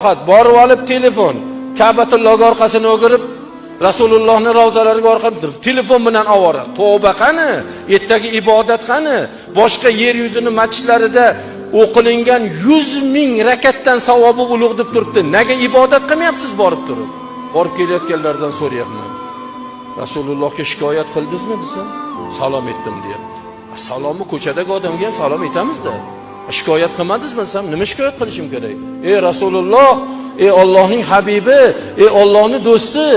Faqat borib olib telefon, Ka'batullohga orqasini o'girib, Rasulullohning ravzalariga orqalab telefon bilan ovora. Tavba qani? Ertaga ibodat qani? Boshqa yer yuzini masjidlarida o'qilingan 100,000 rakatdan savobi ulug' deb turibdi. Nega ibodat qilmayapsiz borib turib? Borib kelayotganlardan so'rayapman. Rasulullohga shikoyat qildingizmi desam, salom etdim deyapti. Salomni ko'chadagi odamga ham salom aytamiz-da. Shikoyat qilmadingizmi desam, nima shikoyat qilishim kerak? Ey Rasululloh, ey Allohning habibi, ey Allohning do'sti,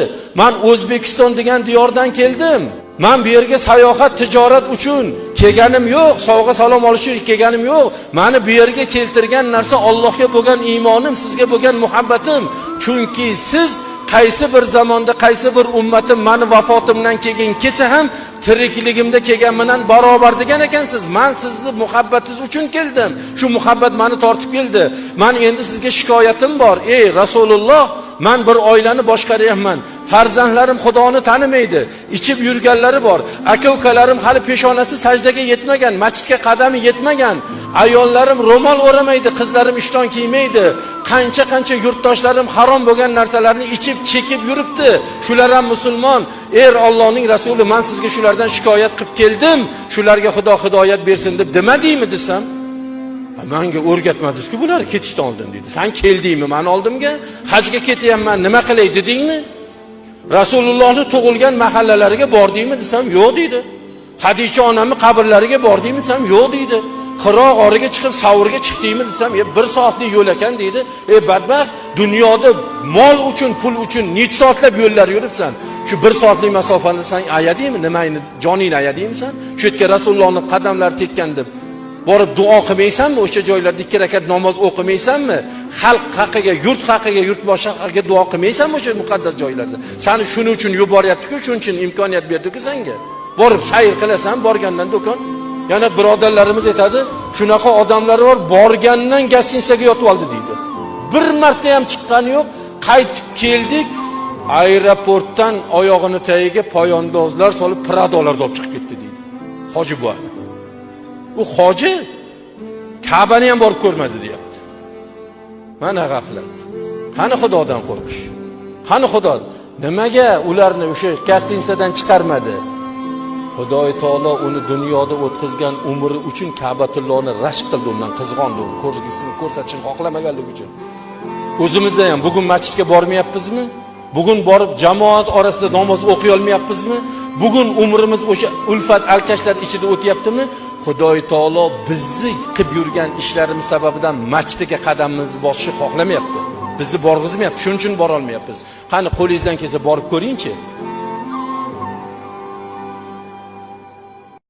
men O'zbekiston degan diyordan keldim. Men bu yerga sayohat, tijorat uchun kelganim yo'q, sovg'a salom olish uchun kelganim yo'q. Meni bu yerga keltirgan narsa Allohga bo'lgan iymonim, sizga bo'lgan muhabbatim. Chunki siz qaysi bir zamonda, qaysi bir ummatim meni vafotimdan keyin kelsa ham tirikligimda kelgan bilan barobar degan ekansiz. Men sizni muhabbatingiz uchun keldim. Shu muhabbat meni tortib keldi. Men endi sizga shikoyatim bor. Ey Rasululloh, men bir oilani boshqaryapman. Farzandlarim Xudoni tanimaydi. Ichib yurganlari bor. Aka-ukalarim hali peshonasi sajdaga yetmagan, masjidga qadami yetmagan. Ayollarim ro'mol o'ramaydi, qizlarim ishton kiymaydi. Qancha yurtdoshlarim harom bo'lgan narsalarni ichib, chekib yuribdi. Shular ham musulmon. Ey Allohning rasuli, men sizga shulardan shikoyat qilib keldim. Shularga Xudo hidoyat bersin deb demadingmi desam, menga o'rgatmadingiz-ku bular ketishdan oldin dedi. Sen keldingmi men oldimga? Hajga ketyapman, nima qilay dedingmi? Rasulullohning tug'ilgan mahallalariga bordingmi desam, yo'q dedi. Hadicha onamning qabrlariga bordingmi desam, yo'q dedi. Hiro g'origa chiqib savrga chiqdingmi desam, 1 soatlik yo'l ekan dedi. Badbaxt, dunyoda mol uchun, pul uchun necha soatlab yo'llar yuribsan. Shu 1 soatlik masofani sen ayadingmi? Nimayni joningni ayadingmi sen? Shu yerga Rasulullohning qadamlari tekkan deb borib duo qilmaysanmi? O'sha joylarda 2 rakat namoz o'qimaysanmi? Xalq haqiga, yurt haqiga, yurtboshi haqiga duo qilmaysanmi o'sha muqaddas joylarda? Seni shuning uchun yuboryapti-ku, shuning uchun imkoniyat berdi-ku senga. Borib sayr qilasan, borgandan do'kon. Yana birodarlarimiz aytadi, shunaqa odamlar bor, borgandan gostinsaga yotib oldi deydi. Bir marta ham chiqqani yo'q, qaytib keldik, aeroportdan oyog'ini tagiga poyandozlar solib Pradolarga olib chiqib ketdi deydi. Hoji bu. U hoji Ka'bani ham borib ko'rmadi deyapti. Mana g'aflat. Qani Xudodan qo'rqish? Qani Xudo nimaga ularni o'sha gostinsadan chiqarmadi? Xudoy taolo uni dunyoda o'tkazgan umri uchun Ka'batullohni rashk qildi, undan qizg'ondi, uni ko'rgisini ko'rsatishni xohlamaganligi uchun. O'zimizda ham bugun masjidga bormayapmizmi? Bugun borib jamoat orasida namoz o'qiy olmayapmizmi? Bugun umrimiz o'sha ulfat alkashlar ichida o'tyaptimi? Xudoy taolo bizni qilib yurgan ishlarimiz sababidan masjidga qadamimizni bosishni xohlamayapti. Bizni borg'izmayapti, shuning uchun bora olmayapmiz. Qani qo'lingizdan kelsa borib ko'ring-chi.